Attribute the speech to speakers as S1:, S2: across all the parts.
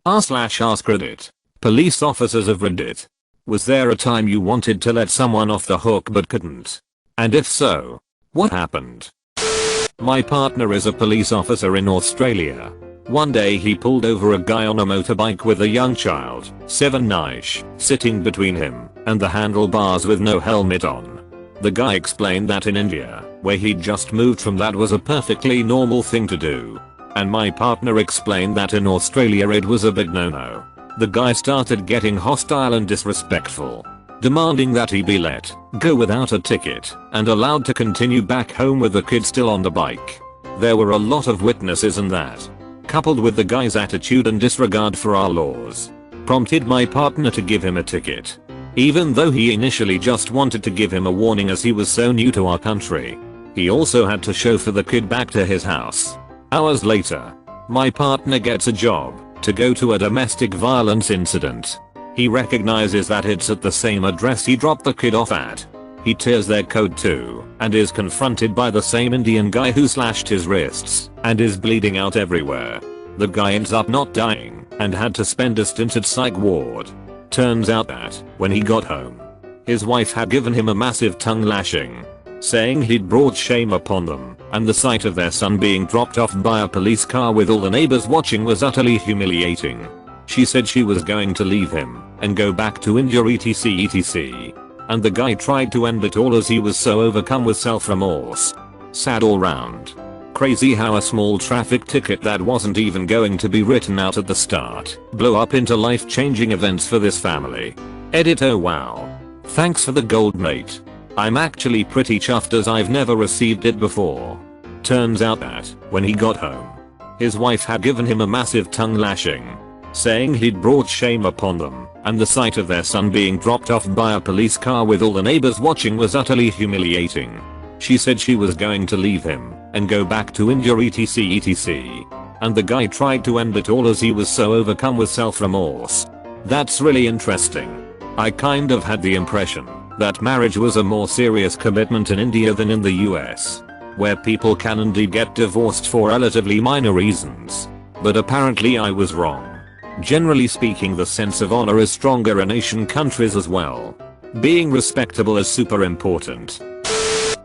S1: r/AskReddit. Police officers of Reddit. Was there a time you wanted to let someone off the hook but couldn't? And if so, what happened? My partner is a police officer in Australia. One day he pulled over a guy on a motorbike with a young child, 7-ish, sitting between him and the handlebars with no helmet on. The guy explained that in India, where he'd just moved from, that was a perfectly normal thing to do. And my partner explained that in Australia it was a big no-no. The guy started getting hostile and disrespectful, demanding that he be let go without a ticket and allowed to continue back home with the kid still on the bike. There were a lot of witnesses, and that, coupled with the guy's attitude and disregard for our laws, prompted my partner to give him a ticket. Even though he initially just wanted to give him a warning as he was so new to our country. He also had to chauffeur the kid back to his house. Hours later, my partner gets a job to go to a domestic violence incident. He recognizes that it's at the same address he dropped the kid off at. He tears their code too and is confronted by the same Indian guy who slashed his wrists and is bleeding out everywhere. The guy ends up not dying and had to spend a stint at psych ward. Turns out that when he got home, his wife had given him a massive tongue lashing, saying he'd brought shame upon them, and the sight of their son being dropped off by a police car with all the neighbors watching was utterly humiliating. She said she was going to leave him and go back to India etc. And the guy tried to end it all as he was so overcome with self-remorse. Sad all round. Crazy how a small traffic ticket that wasn't even going to be written out at the start blew up into life-changing events for this family. Edit. Oh wow. Thanks for the gold, mate. I'm actually pretty chuffed as I've never received it before. Turns out that when he got home, his wife had given him a massive tongue lashing, saying he'd brought shame upon them, and the sight of their son being dropped off by a police car with all the neighbors watching was utterly humiliating. She said she was going to leave him and go back to India etc. And the guy tried to end it all as he was so overcome with self-remorse. That's really interesting. I kind of had the impression that marriage was a more serious commitment in India than in the US, where people can indeed get divorced for relatively minor reasons. But apparently I was wrong. Generally speaking, the sense of honor is stronger in Asian countries as well. Being respectable is super important.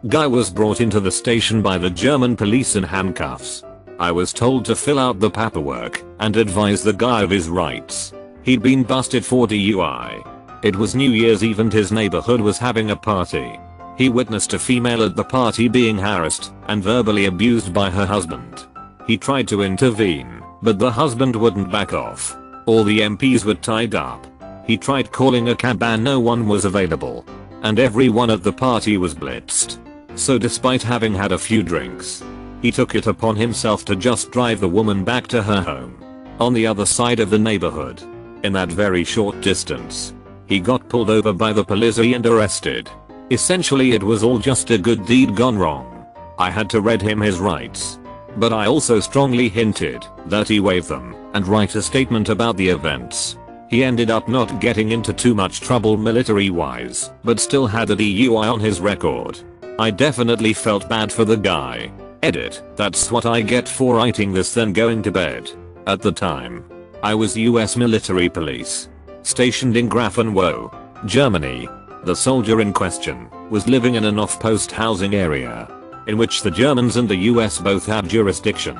S1: Guy was brought into the station by the German police in handcuffs. I was told to fill out the paperwork and advise the guy of his rights. He'd been busted for DUI. It was New Year's Eve and his neighborhood was having a party. He witnessed a female at the party being harassed and verbally abused by her husband. He tried to intervene, but the husband wouldn't back off. All the MPs were tied up. He tried calling a cab and no one was available. And everyone at the party was blitzed. So despite having had a few drinks, he took it upon himself to just drive the woman back to her home on the other side of the neighborhood. In that very short distance, he got pulled over by the police and arrested. Essentially it was all just a good deed gone wrong. I had to read him his rights, but I also strongly hinted that he waive them and write a statement about the events. He ended up not getting into too much trouble military-wise, but still had a DUI on his record. I definitely felt bad for the guy. Edit. That's what I get for writing this then going to bed. At the time, I was US military police, stationed in Grafenwohl, Germany. The soldier in question was living in an off-post housing area, in which the Germans and the US both had jurisdiction.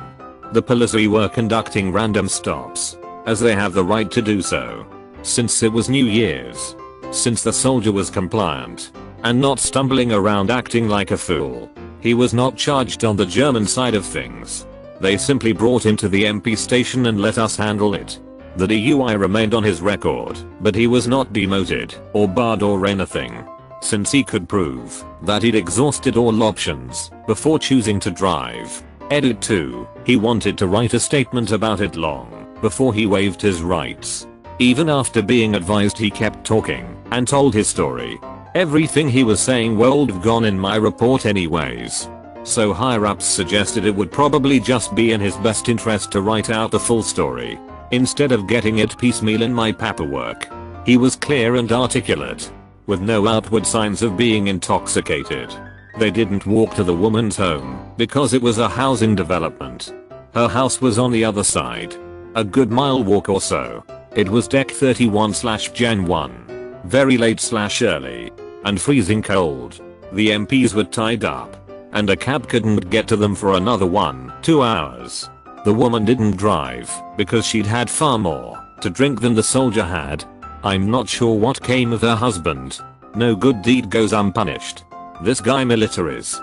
S1: The police were conducting random stops, as they have the right to do so, since it was New Year's. Since the soldier was compliant and not stumbling around acting like a fool, he was not charged on the German side of things. They simply brought him to the MP station and let us handle it. The DUI remained on his record, but he was not demoted or barred or anything, since he could prove that he'd exhausted all options before choosing to drive. Edit 2. He wanted to write a statement about it long before he waived his rights. Even after being advised, he kept talking and told his story. Everything he was saying would have gone in my report anyways. So higher ups suggested it would probably just be in his best interest to write out the full story, instead of getting it piecemeal in my paperwork. He was clear and articulate, with no outward signs of being intoxicated. They didn't walk to the woman's home because it was a housing development. Her house was on the other side. A good mile walk or so. It was deck 31/Jan 1. Very late/early. And freezing cold. The MPs were tied up. And a cab couldn't get to them for another 1-2 hours. The woman didn't drive because she'd had far more to drink than the soldier had. I'm not sure what came of her husband. No good deed goes unpunished. This guy militaries.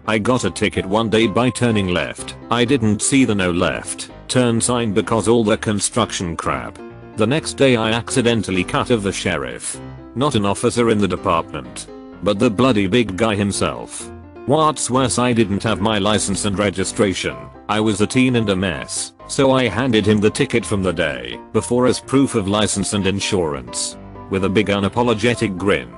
S1: I got a ticket one day by turning left. I didn't see the no left turn sign because all the construction crap. The next day I accidentally cut of the sheriff. Not an officer in the department, but the bloody big guy himself. What's worse, I didn't have my license and registration. I was a teen and a mess, so I handed him the ticket from the day before as proof of license and insurance. With a big unapologetic grin.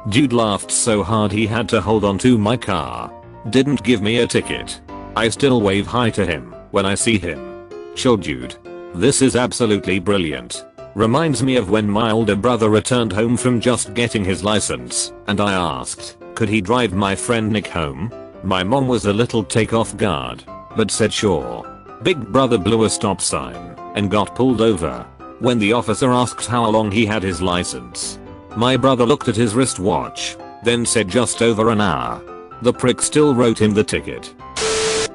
S1: Dude laughed so hard he had to hold on to my car. Didn't give me a ticket. I still wave hi to him when I see him. Chill dude. This is absolutely brilliant. Reminds me of when my older brother returned home from just getting his license, and I asked, could he drive my friend Nick home? My mom was a little take off guard, but said sure. Big brother blew a stop sign and got pulled over. When the officer asked how long he had his license, my brother looked at his wristwatch, then said just over an hour. The prick still wrote him the ticket.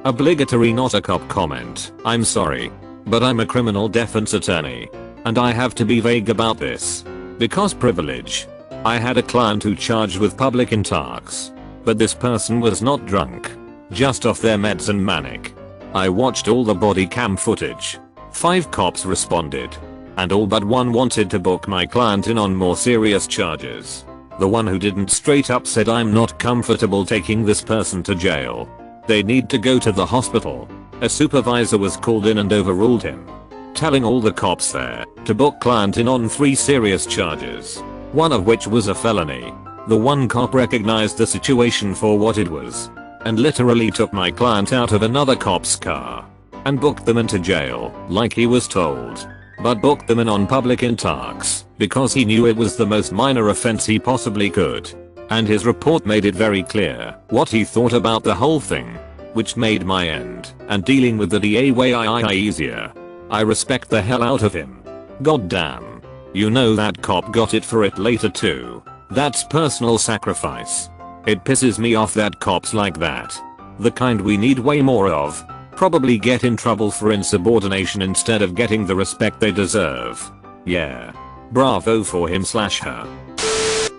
S1: Obligatory not a cop comment. I'm sorry, but I'm a criminal defense attorney. And I have to be vague about this. Because privilege. I had a client who charged with public intox. But this person was not drunk. Just off their meds and manic. I watched all the body cam footage. 5 cops responded. And all but one wanted to book my client in on more serious charges. The one who didn't straight up said, I'm not comfortable taking this person to jail. They need to go to the hospital. A supervisor was called in and overruled him. Telling all the cops there to book client in on 3 serious charges, one of which was a felony. The one cop recognized the situation for what it was and literally took my client out of another cop's car and booked them into jail like he was told, but booked them in on public intox because he knew it was the most minor offense he possibly could. And his report made it very clear what he thought about the whole thing, which made my end and dealing with the DA way easier. I respect the hell out of him. Goddamn. You know that cop got it for it later too. That's personal sacrifice. It pisses me off that cops like that, the kind we need way more of, probably get in trouble for insubordination instead of getting the respect they deserve. Yeah. Bravo for him/her.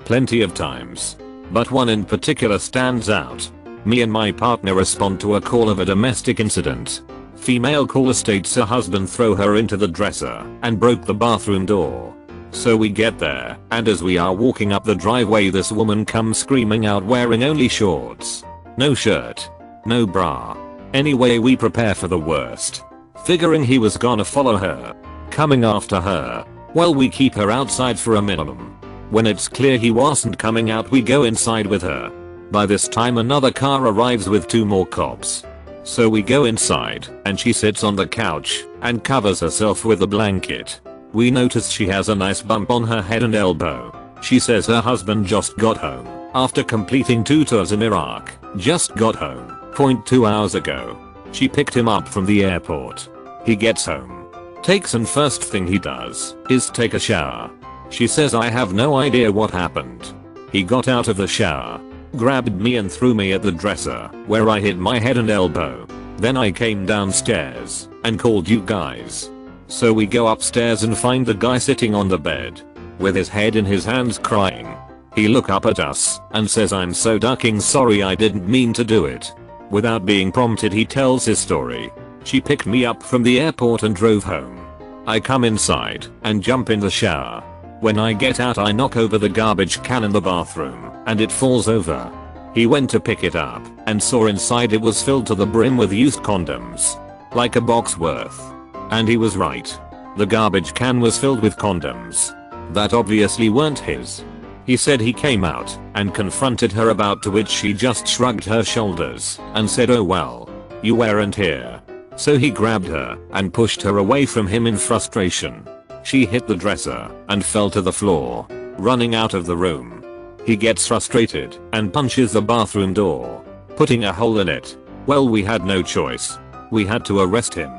S1: Plenty of times. But one in particular stands out. Me and my partner respond to a call of a domestic incident. Female caller states her husband threw her into the dresser and broke the bathroom door. So we get there, and as we are walking up the driveway, this woman comes screaming out wearing only shorts. No shirt. No bra. Anyway, we prepare for the worst, figuring he was gonna follow her. Coming after her. Well, we keep her outside for a minimum. When it's clear he wasn't coming out, we go inside with her. By this time another car arrives with 2 more cops. So we go inside, and she sits on the couch and covers herself with a blanket. We notice she has a nice bump on her head and elbow. She says her husband just got home after completing 2 tours in Iraq. Just got home 0.2 hours ago. She picked him up from the airport. He gets home, takes, and first thing he does is take a shower. She says, I have no idea what happened. He got out of the shower, grabbed me and threw me at the dresser, where I hit my head and elbow. Then I came downstairs and called you guys. So we go upstairs and find the guy sitting on the bed with his head in his hands crying. He look up at us and says, I'm so ducking sorry, I didn't mean to do it. Without being prompted, he tells his story. She picked me up from the airport and drove home. I come inside and jump in the shower. When I get out, I knock over the garbage can in the bathroom and it falls over. He went to pick it up and saw inside it was filled to the brim with used condoms. Like a box worth. And he was right. The garbage can was filled with condoms that obviously weren't his. He said he came out and confronted her about, to which she just shrugged her shoulders and said, oh well, you weren't here. So he grabbed her and pushed her away from him in frustration. She hit the dresser and fell to the floor, running out of the room. He gets frustrated and punches the bathroom door, putting a hole in it. Well, we had no choice. We had to arrest him.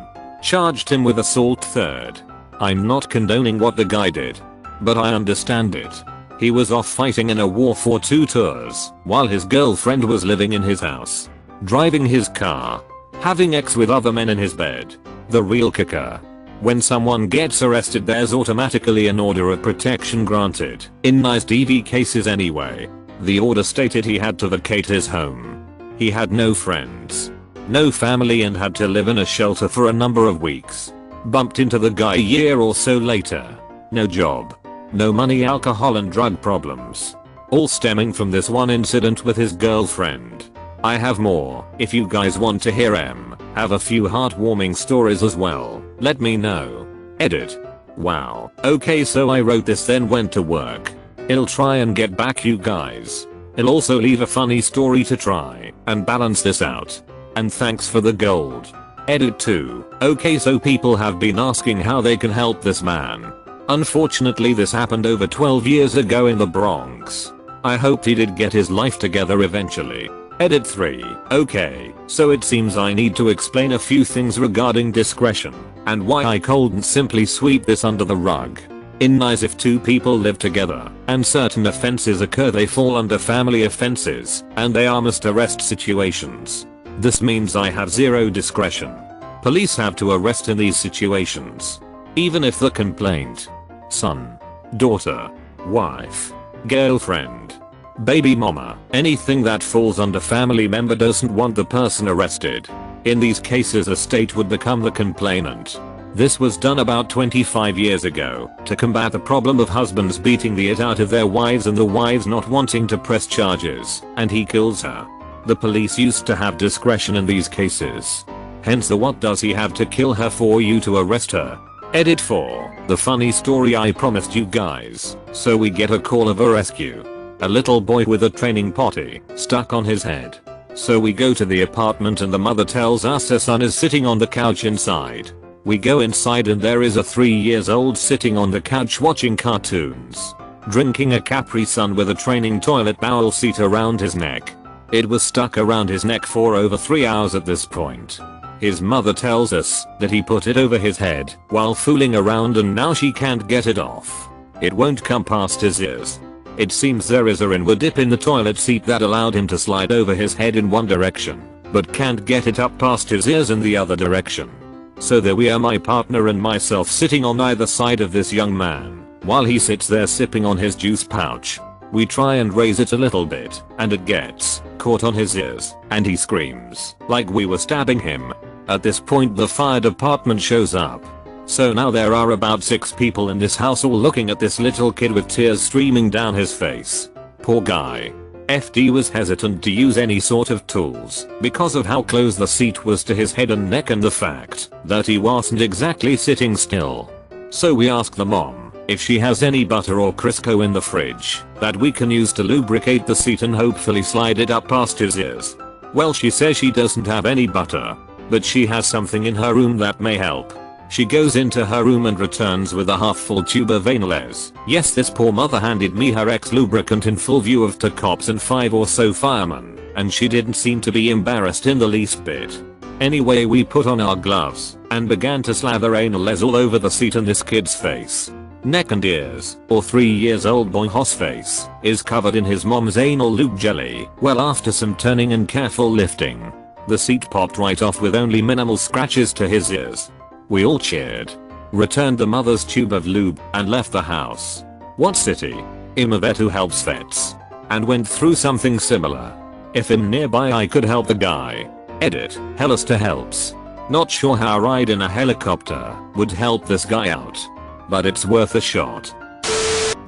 S1: Charged him with assault. Third. I'm not condoning what the guy did, but I understand it. He was off fighting in a war for 2 tours while his girlfriend was living in his house, driving his car, having sex with other men in his bed. The real kicker. When someone gets arrested, there's automatically an order of protection granted. In nice DV cases anyway. The order stated he had to vacate his home. He had no friends, no family, and had to live in a shelter for a number of weeks. Bumped into the guy a year or so later. No job, no money, alcohol and drug problems. All stemming from this one incident with his girlfriend. I have more if you guys want to hear them. Have a few heartwarming stories as well. Let me know. Edit. Wow. Okay, so I wrote this then went to work. I'll try and get back you guys. I'll also leave a funny story to try and balance this out. And thanks for the gold. Edit 2. Okay, so people have been asking how they can help this man. Unfortunately, this happened over 12 years ago in the Bronx. I hope he did get his life together eventually. Edit 3. Okay, so it seems I need to explain a few things regarding discretion and why I couldn't simply sweep this under the rug. In nice, if 2 people live together and certain offenses occur, they fall under family offenses and they are must arrest situations. This means I have 0 discretion. Police have to arrest in these situations, even if the complaint, son, daughter, wife, girlfriend, baby mama, anything that falls under family member doesn't want the person arrested. In these cases, a state would become the complainant. This was done about 25 years ago to combat the problem of husbands beating the it out of their wives and the wives not wanting to press charges, and he kills her. The police used to have discretion in these cases. Hence the what does he have to kill her for you to arrest her? Edit 4. The funny story I promised you guys. So we get a call of a rescue. A little boy with a training potty stuck on his head. So we go to the apartment and the mother tells us her son is sitting on the couch inside. We go inside and there is a 3-year-old sitting on the couch watching cartoons, drinking a Capri Sun with a training toilet bowl seat around his neck. It was stuck around his neck for over 3 hours at this point. His mother tells us that he put it over his head while fooling around and now she can't get it off. It won't come past his ears. It seems there is a inward dip in the toilet seat that allowed him to slide over his head in one direction, but can't get it up past his ears in the other direction. So there we are, my partner and myself sitting on either side of this young man, while he sits there sipping on his juice pouch. We try and raise it a little bit, and it gets caught on his ears, and he screams like we were stabbing him. At this point the fire department shows up. So now there are about 6 people in this house all looking at this little kid with tears streaming down his face. Poor guy. FD was hesitant to use any sort of tools because of how close the seat was to his head and neck and the fact that he wasn't exactly sitting still. So we ask the mom if she has any butter or Crisco in the fridge that we can use to lubricate the seat and hopefully slide it up past his ears. Well, she says she doesn't have any butter, but she has something in her room that may help. She goes into her room and returns with a half-full tube of Vanilles. Yes, this poor mother handed me her ex-lubricant in full view of 2 cops and 5 or so firemen, and she didn't seem to be embarrassed in the least bit. Anyway, we put on our gloves and began to slather Vanilles all over the seat and this kid's face, neck and ears. Or 3-year-old boy Hoss face is covered in his mom's anal lube jelly. Well, after some turning and careful lifting, the seat popped right off with only minimal scratches to his ears. We all cheered, returned the mother's tube of lube, and left the house. What city? I'm a vet who helps vets, and went through something similar. If I'm nearby I could help the guy. Edit. Hellas to helps. Not sure how a ride in a helicopter would help this guy out, but it's worth a shot.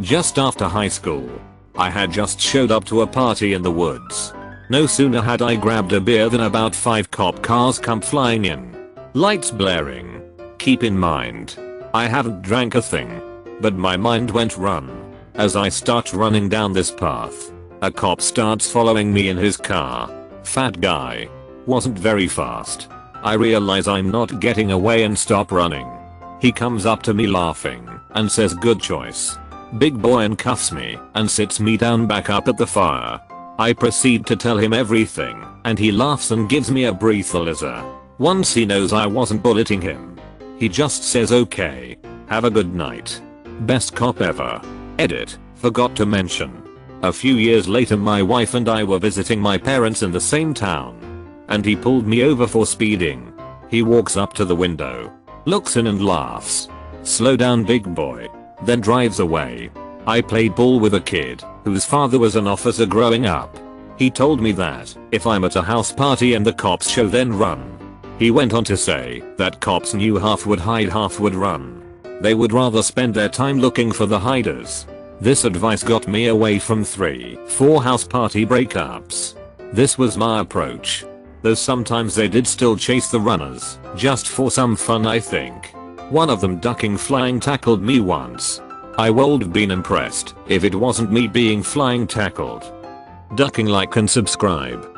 S1: Just after high school, I had just showed up to a party in the woods. No sooner had I grabbed a beer than about 5 cop cars come flying in, lights blaring. Keep in mind, I haven't drank a thing, but my mind went run. As I start running down this path, a cop starts following me in his car. Fat guy. Wasn't very fast. I realize I'm not getting away and stop running. He comes up to me laughing and says good choice, big boy, and cuffs me and sits me down back up at the fire. I proceed to tell him everything and he laughs and gives me a breathalyzer. Once he knows I wasn't bulleting him, He just says okay. Have a good night. Best cop ever. Edit. Forgot to mention. A few years later my wife and I were visiting my parents in the same town. And he pulled me over for speeding. He walks up to the window. Looks in and laughs. Slow down big boy. Then drives away. I played ball with a kid whose father was an officer growing up. He told me that if I'm at a house party and the cops show then run. He went on to say that cops knew half would hide half would run. They would rather spend their time looking for the hiders. This advice got me away from 3-4 house party breakups. This was my approach. Though sometimes they did still chase the runners, just for some fun I think. One of them ducking flying tackled me once. I would have been impressed if it wasn't me being flying tackled. Ducking. Like and subscribe.